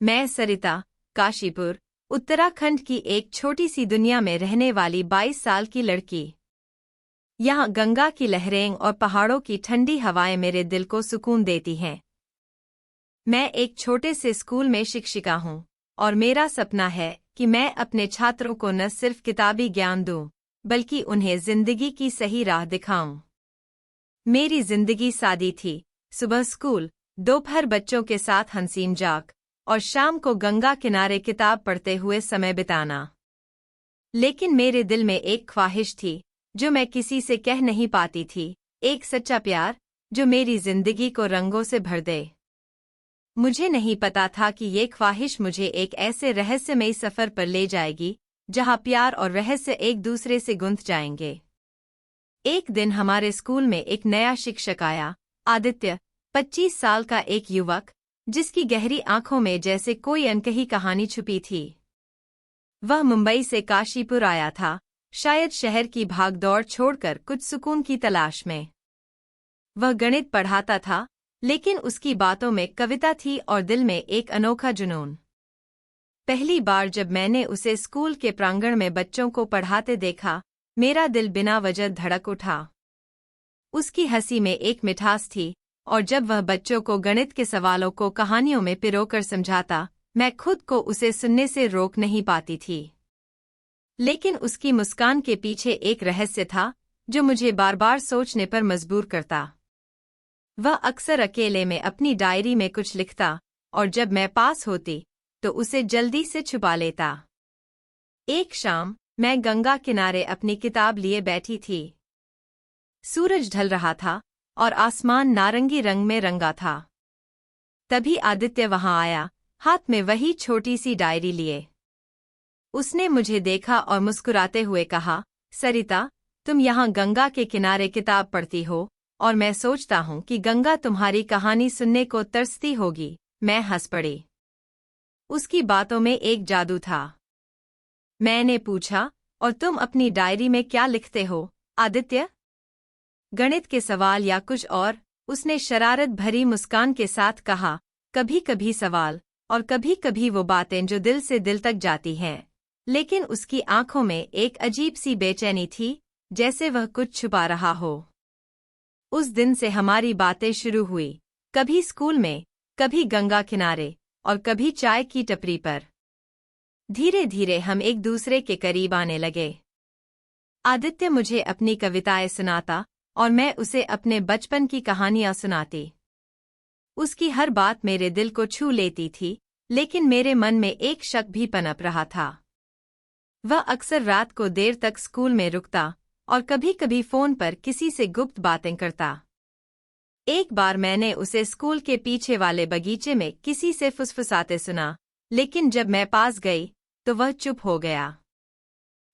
मैं सरिता, काशीपुर, उत्तराखंड की एक छोटी सी दुनिया में रहने वाली 22 साल की लड़की। यहाँ गंगा की लहरें और पहाड़ों की ठंडी हवाएं मेरे दिल को सुकून देती हैं। मैं एक छोटे से स्कूल में शिक्षिका हूँ और मेरा सपना है कि मैं अपने छात्रों को न सिर्फ किताबी ज्ञान दूँ, बल्कि उन्हें जिंदगी की सही राह दिखाऊं। मेरी जिंदगी सादी थी, सुबह स्कूल, दोपहर बच्चों के साथ हंसी मजाक और शाम को गंगा किनारे किताब पढ़ते हुए समय बिताना। लेकिन मेरे दिल में एक ख्वाहिश थी जो मैं किसी से कह नहीं पाती थी, एक सच्चा प्यार जो मेरी जिंदगी को रंगों से भर दे। मुझे नहीं पता था कि ये ख्वाहिश मुझे एक ऐसे रहस्यमयी सफर पर ले जाएगी जहां प्यार और रहस्य एक दूसरे से गुंथ जाएंगे। एक दिन हमारे स्कूल में एक नया शिक्षक आया, आदित्य, 25 साल का एक युवक जिसकी गहरी आंखों में जैसे कोई अनकही कहानी छुपी थी। वह मुंबई से काशीपुर आया था, शायद शहर की भागदौड़ छोड़कर कुछ सुकून की तलाश में। वह गणित पढ़ाता था, लेकिन उसकी बातों में कविता थी और दिल में एक अनोखा जुनून। पहली बार जब मैंने उसे स्कूल के प्रांगण में बच्चों को पढ़ाते देखा, मेरा दिल बिना वजह धड़क उठा। उसकी हंसी में एक मिठास थी और जब वह बच्चों को गणित के सवालों को कहानियों में पिरोकर समझाता, मैं खुद को उसे सुनने से रोक नहीं पाती थी। लेकिन उसकी मुस्कान के पीछे एक रहस्य था जो मुझे बार बार सोचने पर मजबूर करता। वह अक्सर अकेले में अपनी डायरी में कुछ लिखता और जब मैं पास होती तो उसे जल्दी से छुपा लेता। एक शाम मैं गंगा किनारे अपनी किताब लिए बैठी थी। सूरज ढल रहा था और आसमान नारंगी रंग में रंगा था। तभी आदित्य वहां आया, हाथ में वही छोटी सी डायरी लिए। उसने मुझे देखा और मुस्कुराते हुए कहा, सरिता, तुम यहाँ गंगा के किनारे किताब पढ़ती हो और मैं सोचता हूँ कि गंगा तुम्हारी कहानी सुनने को तरसती होगी। मैं हंस पड़ी। उसकी बातों में एक जादू था। मैंने पूछा, और तुम अपनी डायरी में क्या लिखते हो, आदित्य? गणित के सवाल या कुछ और? उसने शरारत भरी मुस्कान के साथ कहा, कभी कभी सवाल और कभी कभी वो बातें जो दिल से दिल तक जाती हैं। लेकिन उसकी आंखों में एक अजीब सी बेचैनी थी, जैसे वह कुछ छुपा रहा हो। उस दिन से हमारी बातें शुरू हुई, कभी स्कूल में, कभी गंगा किनारे और कभी चाय की टपरी पर। धीरे धीरे हम एक दूसरे के करीब आने लगे। आदित्य मुझे अपनी कविताएं सुनाता और मैं उसे अपने बचपन की कहानियां सुनाती। उसकी हर बात मेरे दिल को छू लेती थी, लेकिन मेरे मन में एक शक भी पनप रहा था। वह अक्सर रात को देर तक स्कूल में रुकता और कभी कभी फोन पर किसी से गुप्त बातें करता। एक बार मैंने उसे स्कूल के पीछे वाले बगीचे में किसी से फुसफुसाते सुना, लेकिन जब मैं पास गई तो वह चुप हो गया।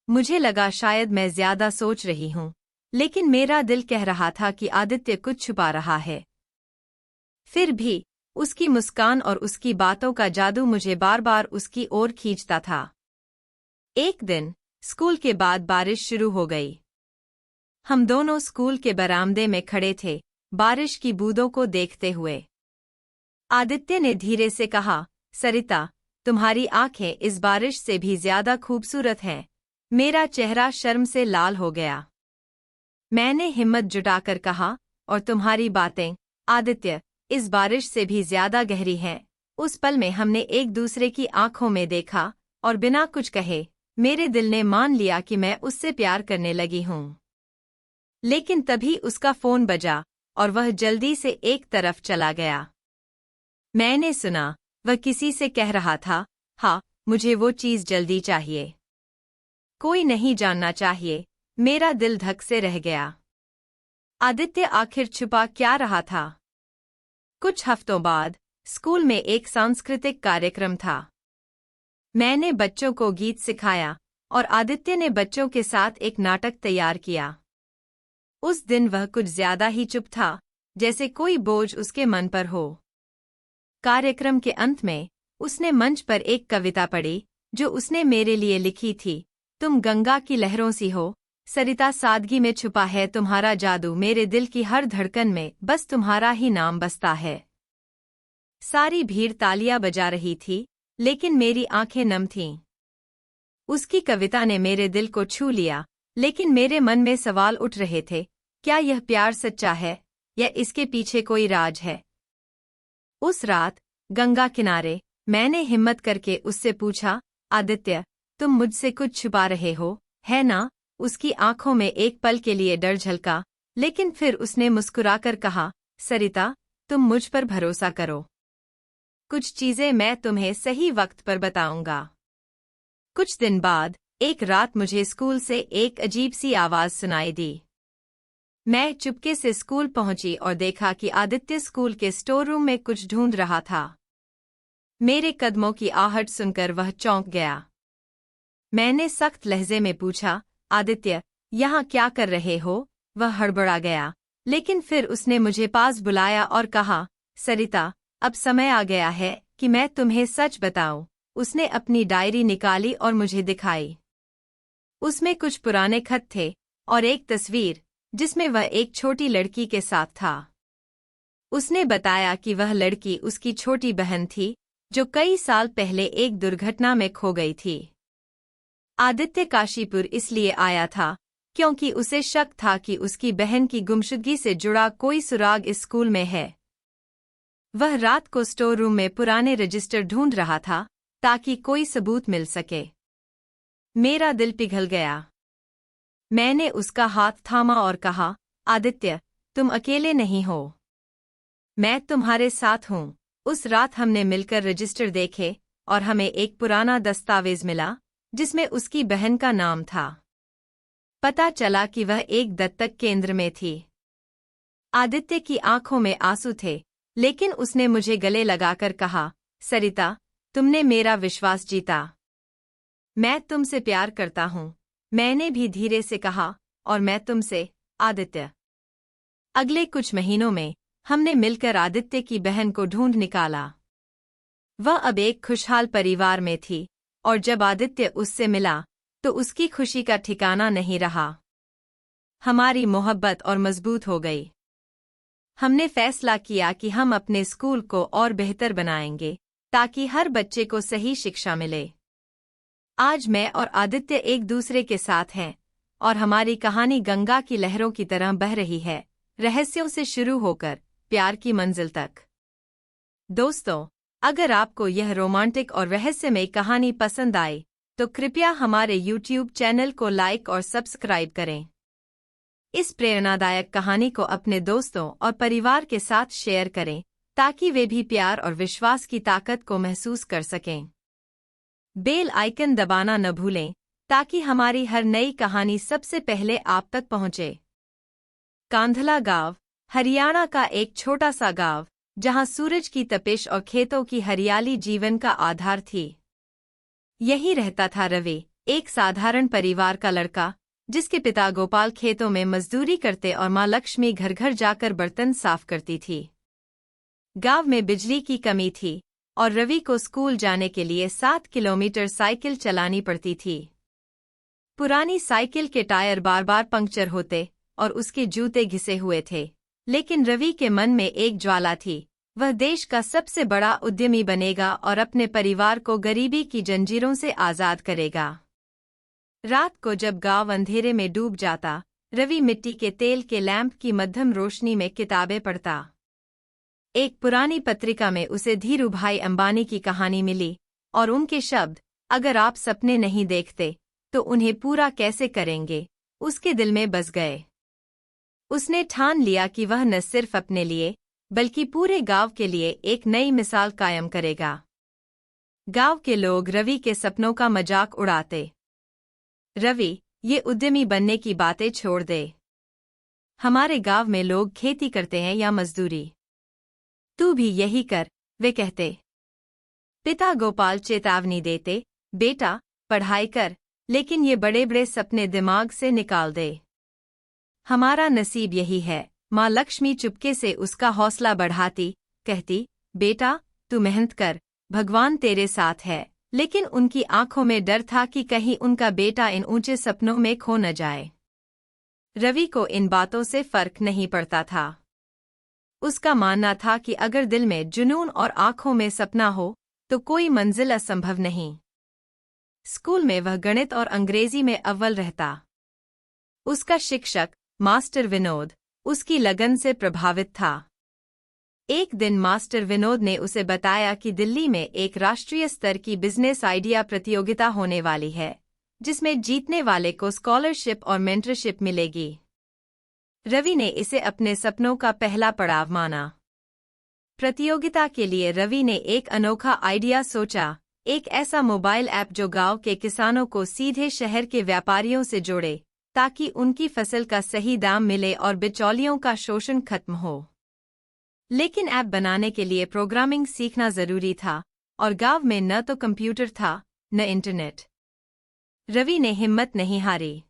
मुझे लगा शायद मैं ज्यादा सोच रही हूँ, लेकिन मेरा दिल कह रहा था कि आदित्य कुछ छुपा रहा है। फिर भी उसकी मुस्कान और उसकी बातों का जादू मुझे बार बार उसकी ओर खींचता था। एक दिन स्कूल के बाद बारिश शुरू हो गई। हम दोनों स्कूल के बरामदे में खड़े थे, बारिश की बूंदों को देखते हुए। आदित्य ने धीरे से कहा, सरिता, तुम्हारी आंखें इस बारिश से भी ज्यादा खूबसूरत हैं। मेरा चेहरा शर्म से लाल हो गया। मैंने हिम्मत जुटाकर कहा, और तुम्हारी बातें, आदित्य, इस बारिश से भी ज्यादा गहरी हैं। उस पल में हमने एक दूसरे की आंखों में देखा और बिना कुछ कहे मेरे दिल ने मान लिया कि मैं उससे प्यार करने लगी हूँ। लेकिन तभी उसका फोन बजा और वह जल्दी से एक तरफ चला गया। मैंने सुना वह किसी से कह रहा था, हाँ, मुझे वो चीज जल्दी चाहिए। कोई नहीं जानना चाहिए। मेरा दिल धक से रह गया। आदित्य आखिर छुपा क्या रहा था? कुछ हफ्तों बाद स्कूल में एक सांस्कृतिक कार्यक्रम था। मैंने बच्चों को गीत सिखाया और आदित्य ने बच्चों के साथ एक नाटक तैयार किया। उस दिन वह कुछ ज्यादा ही चुप था, जैसे कोई बोझ उसके मन पर हो। कार्यक्रम के अंत में उसने मंच पर एक कविता पढ़ी जो उसने मेरे लिए लिखी थी। तुम गंगा की लहरों सी हो, सरिता, सादगी में छुपा है तुम्हारा जादू, मेरे दिल की हर धड़कन में बस तुम्हारा ही नाम बसता है। सारी भीड़ तालियां बजा रही थी लेकिन मेरी आंखें नम थीं। उसकी कविता ने मेरे दिल को छू लिया, लेकिन मेरे मन में सवाल उठ रहे थे, क्या यह प्यार सच्चा है या इसके पीछे कोई राज है? उस रात गंगा किनारे मैंने हिम्मत करके उससे पूछा, आदित्य, तुम मुझसे कुछ छुपा रहे हो, है ना? उसकी आंखों में एक पल के लिए डर झलका, लेकिन फिर उसने मुस्कुराकर कहा, सरिता, तुम मुझ पर भरोसा करो। कुछ चीजें मैं तुम्हें सही वक्त पर बताऊंगा। कुछ दिन बाद एक रात मुझे स्कूल से एक अजीब सी आवाज सुनाई दी। मैं चुपके से स्कूल पहुंची और देखा कि आदित्य स्कूल के स्टोर रूम में कुछ ढूंढ रहा था। मेरे कदमों की आहट सुनकर वह चौंक गया। मैंने सख्त लहजे में पूछा, आदित्य, यहाँ क्या कर रहे हो? वह हड़बड़ा गया, लेकिन फिर उसने मुझे पास बुलाया और कहा, सरिता, अब समय आ गया है कि मैं तुम्हें सच बताऊं। उसने अपनी डायरी निकाली और मुझे दिखाई। उसमें कुछ पुराने खत थे और एक तस्वीर जिसमें वह एक छोटी लड़की के साथ था। उसने बताया कि वह लड़की उसकी छोटी बहन थी, जो कई साल पहले एक दुर्घटना में खो गई थी। आदित्य काशीपुर इसलिए आया था क्योंकि उसे शक था कि उसकी बहन की गुमशुदगी से जुड़ा कोई सुराग इस स्कूल में है। वह रात को स्टोर रूम में पुराने रजिस्टर ढूंढ रहा था ताकि कोई सबूत मिल सके। मेरा दिल पिघल गया। मैंने उसका हाथ थामा और कहा, आदित्य, तुम अकेले नहीं हो। मैं तुम्हारे साथ हूं। उस रात हमने मिलकर रजिस्टर देखे और हमें एक पुराना दस्तावेज मिला जिसमें उसकी बहन का नाम था। पता चला कि वह एक दत्तक केंद्र में थी। आदित्य की आंखों में आंसू थे, लेकिन उसने मुझे गले लगाकर कहा, सरिता, तुमने मेरा विश्वास जीता। मैं तुमसे प्यार करता हूं। मैंने भी धीरे से कहा, और मैं तुमसे, आदित्य। अगले कुछ महीनों में हमने मिलकर आदित्य की बहन को ढूंढ निकाला। वह अब एक खुशहाल परिवार में थी, और जब आदित्य उससे मिला तो उसकी खुशी का ठिकाना नहीं रहा। हमारी मोहब्बत और मजबूत हो गई। हमने फैसला किया कि हम अपने स्कूल को और बेहतर बनाएंगे ताकि हर बच्चे को सही शिक्षा मिले। आज मैं और आदित्य एक दूसरे के साथ हैं, और हमारी कहानी गंगा की लहरों की तरह बह रही है, रहस्यों से शुरू होकर प्यार की मंजिल तक। दोस्तों, अगर आपको यह रोमांटिक और रहस्यमय कहानी पसंद आए तो कृपया हमारे YouTube चैनल को लाइक और सब्सक्राइब करें। इस प्रेरणादायक कहानी को अपने दोस्तों और परिवार के साथ शेयर करें ताकि वे भी प्यार और विश्वास की ताकत को महसूस कर सकें। बेल आइकन दबाना न भूलें ताकि हमारी हर नई कहानी सबसे पहले आप तक पहुंचे। कांधला गांव, हरियाणा का एक छोटा सा गांव जहां सूरज की तपिश और खेतों की हरियाली जीवन का आधार थी। यहीं रहता था रवि, एक साधारण परिवार का लड़का जिसके पिता गोपाल खेतों में मजदूरी करते और मां लक्ष्मी घर घर जाकर बर्तन साफ करती थी। गांव में बिजली की कमी थी और रवि को स्कूल जाने के लिए 7 किलोमीटर साइकिल चलानी पड़ती थी। पुरानी साइकिल के टायर बार बार पंक्चर होते और उसके जूते घिसे हुए थे, लेकिन रवि के मन में एक ज्वाला थी। वह देश का सबसे बड़ा उद्यमी बनेगा और अपने परिवार को गरीबी की जंजीरों से आजाद करेगा। रात को जब गांव अंधेरे में डूब जाता, रवि मिट्टी के तेल के लैंप की मध्यम रोशनी में किताबें पढ़ता। एक पुरानी पत्रिका में उसे धीरूभाई अंबानी की कहानी मिली, और उनके शब्द, अगर आप सपने नहीं देखते तो उन्हें पूरा कैसे करेंगे, उसके दिल में बस गए। उसने ठान लिया कि वह न सिर्फ अपने लिए बल्कि पूरे गांव के लिए एक नई मिसाल कायम करेगा। गांव के लोग रवि के सपनों का मजाक उड़ाते। रवि, ये उद्यमी बनने की बातें छोड़ दे। हमारे गांव में लोग खेती करते हैं या मजदूरी। तू भी यही कर, वे कहते। पिता गोपाल चेतावनी देते, बेटा, पढ़ाई कर, लेकिन ये बड़े बड़े सपने दिमाग से निकाल दे। हमारा नसीब यही है। मां लक्ष्मी चुपके से उसका हौसला बढ़ाती, कहती, बेटा, तू मेहनत कर, भगवान तेरे साथ है। लेकिन उनकी आंखों में डर था कि कहीं उनका बेटा इन ऊंचे सपनों में खो न जाए। रवि को इन बातों से फर्क नहीं पड़ता था। उसका मानना था कि अगर दिल में जुनून और आंखों में सपना हो तो कोई मंजिल असंभव नहीं। स्कूल में वह गणित और अंग्रेजी में अव्वल रहता। उसका शिक्षक मास्टर विनोद उसकी लगन से प्रभावित था। एक दिन मास्टर विनोद ने उसे बताया कि दिल्ली में एक राष्ट्रीय स्तर की बिजनेस आइडिया प्रतियोगिता होने वाली है, जिसमें जीतने वाले को स्कॉलरशिप और मेंटरशिप मिलेगी। रवि ने इसे अपने सपनों का पहला पड़ाव माना। प्रतियोगिता के लिए रवि ने एक अनोखा आइडिया सोचा, एक ऐसा मोबाइल ऐप जो गांव के किसानों को सीधे शहर के व्यापारियों से जोड़े, ताकि उनकी फसल का सही दाम मिले और बिचौलियों का शोषण खत्म हो। लेकिन ऐप बनाने के लिए प्रोग्रामिंग सीखना जरूरी था, और गांव में न तो कंप्यूटर था न इंटरनेट। रवि ने हिम्मत नहीं हारी।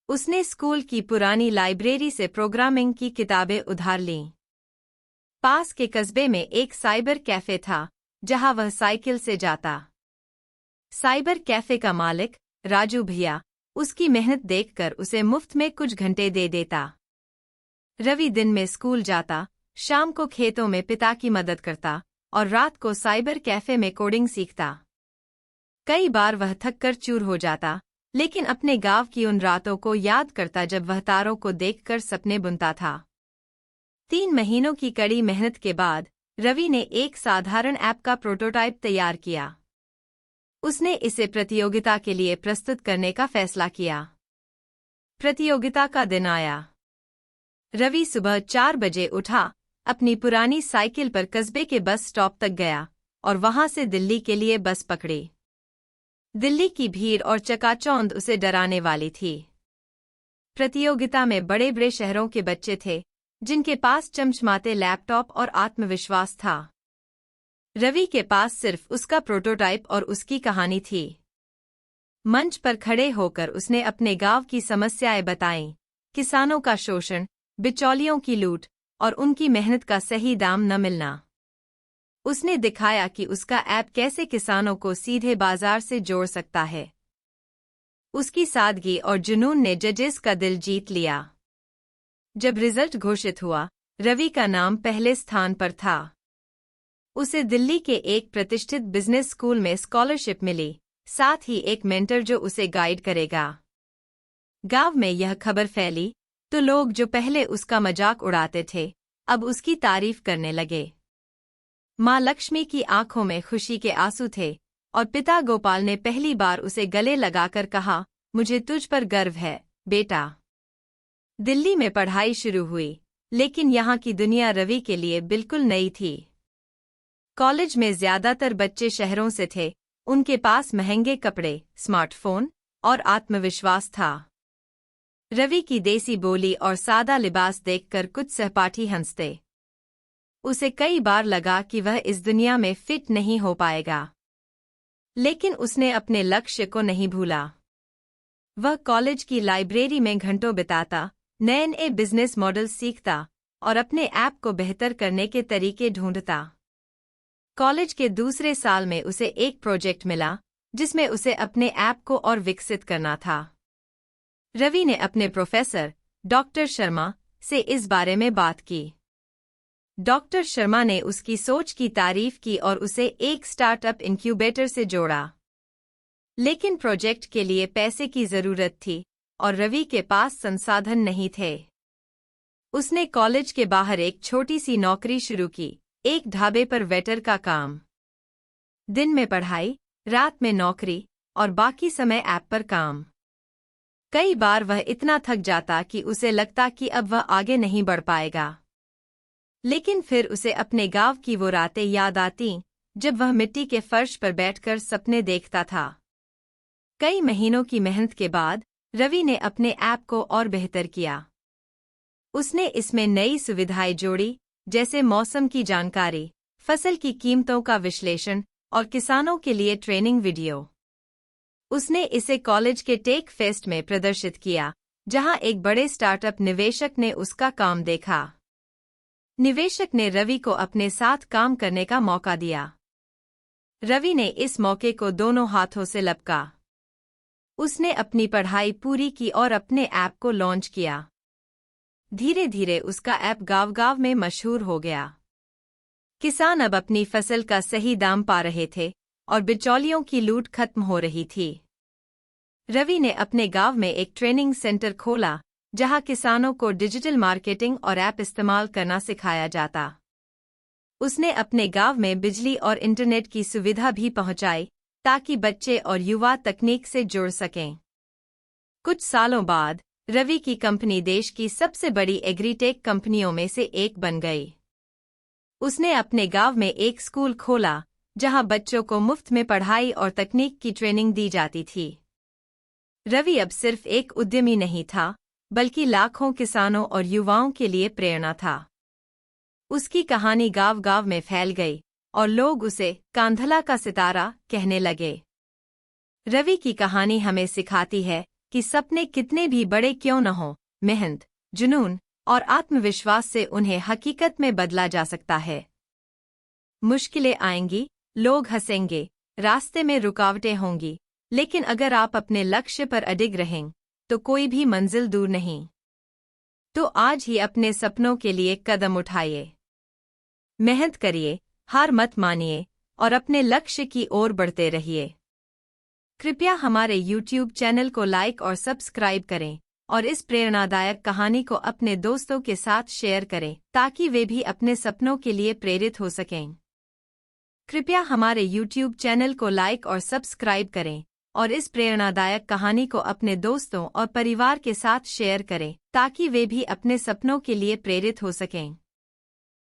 उसने स्कूल की पुरानी लाइब्रेरी से प्रोग्रामिंग की किताबें उधार लीं। पास के कस्बे में एक साइबर कैफे था, जहां वह साइकिल से जाता। साइबर कैफे का मालिक राजू भैया उसकी मेहनत देखकर उसे मुफ्त में कुछ घंटे दे देता। रवि दिन में स्कूल जाता, शाम को खेतों में पिता की मदद करता और रात को साइबर कैफे में कोडिंग सीखता। कई बार वह थककर चूर हो जाता, लेकिन अपने गांव की उन रातों को याद करता जब वह तारों को देखकर सपने बुनता था। 3 महीनों की कड़ी मेहनत के बाद रवि ने एक साधारण ऐप का प्रोटोटाइप तैयार किया। उसने इसे प्रतियोगिता के लिए प्रस्तुत करने का फैसला किया। प्रतियोगिता का दिन आया। रवि सुबह 4 बजे उठा, अपनी पुरानी साइकिल पर कस्बे के बस स्टॉप तक गया और वहां से दिल्ली के लिए बस पकड़ी। दिल्ली की भीड़ और चकाचौंध उसे डराने वाली थी। प्रतियोगिता में बड़े बड़े शहरों के बच्चे थे, जिनके पास चमचमाते लैपटॉप और आत्मविश्वास था। रवि के पास सिर्फ उसका प्रोटोटाइप और उसकी कहानी थी। मंच पर खड़े होकर उसने अपने गांव की समस्याएं बताईं, किसानों का शोषण, बिचौलियों की लूट और उनकी मेहनत का सही दाम न मिलना। उसने दिखाया कि उसका ऐप कैसे किसानों को सीधे बाजार से जोड़ सकता है। उसकी सादगी और जुनून ने जजेस का दिल जीत लिया। जब रिजल्ट घोषित हुआ, रवि का नाम पहले स्थान पर था। उसे दिल्ली के एक प्रतिष्ठित बिजनेस स्कूल में स्कॉलरशिप मिली, साथ ही एक मेंटर जो उसे गाइड करेगा। गांव में यह खबर फैली तो लोग जो पहले उसका मजाक उड़ाते थे, अब उसकी तारीफ करने लगे। मां लक्ष्मी की आंखों में खुशी के आंसू थे और पिता गोपाल ने पहली बार उसे गले लगाकर कहा, मुझे तुझ पर गर्व है, बेटा। दिल्ली में पढ़ाई शुरू हुई, लेकिन यहाँ की दुनिया रवि के लिए बिल्कुल नई थी। कॉलेज में ज्यादातर बच्चे शहरों से थे, उनके पास महंगे कपड़े, स्मार्टफोन और आत्मविश्वास था। रवि की देसी बोली और सादा लिबास देखकर कुछ सहपाठी हंसते। उसे कई बार लगा कि वह इस दुनिया में फिट नहीं हो पाएगा, लेकिन उसने अपने लक्ष्य को नहीं भूला। वह कॉलेज की लाइब्रेरी में घंटों बिताता, नए नए बिजनेस मॉडल सीखता और अपने ऐप को बेहतर करने के तरीके ढूंढता। कॉलेज के दूसरे साल में उसे एक प्रोजेक्ट मिला, जिसमें उसे अपने ऐप को और विकसित करना था। रवि ने अपने प्रोफेसर डॉक्टर शर्मा से इस बारे में बात की। डॉक्टर शर्मा ने उसकी सोच की तारीफ की और उसे एक स्टार्टअप इंक्यूबेटर से जोड़ा। लेकिन प्रोजेक्ट के लिए पैसे की जरूरत थी और रवि के पास संसाधन नहीं थे। उसने कॉलेज के बाहर एक छोटी सी नौकरी शुरू की, एक ढाबे पर वेटर का काम। दिन में पढ़ाई, रात में नौकरी और बाकी समय ऐप पर काम। कई बार वह इतना थक जाता कि उसे लगता कि अब वह आगे नहीं बढ़ पाएगा। लेकिन फिर उसे अपने गांव की वो रातें याद आतीं, जब वह मिट्टी के फर्श पर बैठकर सपने देखता था। कई महीनों की मेहनत के बाद रवि ने अपने ऐप को और बेहतर किया। उसने इसमें नई सुविधाएं जोड़ी, जैसे मौसम की जानकारी, फसल की कीमतों का विश्लेषण और किसानों के लिए ट्रेनिंग वीडियो। उसने इसे कॉलेज के टेक फेस्ट में प्रदर्शित किया, जहां एक बड़े स्टार्टअप निवेशक ने उसका काम देखा। निवेशक ने रवि को अपने साथ काम करने का मौका दिया। रवि ने इस मौके को दोनों हाथों से लपका। उसने अपनी पढ़ाई पूरी की और अपने ऐप को लॉन्च किया। धीरे धीरे उसका ऐप गांव-गांव में मशहूर हो गया। किसान अब अपनी फसल का सही दाम पा रहे थे और बिचौलियों की लूट खत्म हो रही थी। रवि ने अपने गांव में एक ट्रेनिंग सेंटर खोला, जहां किसानों को डिजिटल मार्केटिंग और ऐप इस्तेमाल करना सिखाया जाता। उसने अपने गांव में बिजली और इंटरनेट की सुविधा भी पहुंचाई, ताकि बच्चे और युवा तकनीक से जुड़ सकें। कुछ सालों बाद रवि की कंपनी देश की सबसे बड़ी एग्रीटेक कंपनियों में से एक बन गई। उसने अपने गांव में एक स्कूल खोला, जहां बच्चों को मुफ्त में पढ़ाई और तकनीक की ट्रेनिंग दी जाती थी। रवि अब सिर्फ एक उद्यमी नहीं था, बल्कि लाखों किसानों और युवाओं के लिए प्रेरणा था। उसकी कहानी गांव-गांव में फैल गई और लोग उसे कांधला का सितारा कहने लगे। रवि की कहानी हमें सिखाती है कि सपने कितने भी बड़े क्यों न हों, मेहनत, जुनून और आत्मविश्वास से उन्हें हकीकत में बदला जा सकता है। मुश्किलें आएंगी, लोग हंसेंगे, रास्ते में रुकावटें होंगी, लेकिन अगर आप अपने लक्ष्य पर अडिग रहें, तो कोई भी मंजिल दूर नहीं। तो आज ही अपने सपनों के लिए कदम उठाइए। मेहनत करिए, हार मत मानिए और अपने लक्ष्य की ओर बढ़ते रहिए। कृपया हमारे YouTube चैनल को लाइक और सब्सक्राइब करें और इस प्रेरणादायक कहानी को अपने दोस्तों के साथ शेयर करें, ताकि वे भी अपने सपनों के लिए प्रेरित हो सकें। कृपया हमारे YouTube चैनल को लाइक और सब्सक्राइब करें और इस प्रेरणादायक कहानी को अपने दोस्तों और परिवार के साथ शेयर करें, ताकि वे भी अपने सपनों के लिए प्रेरित हो सकें।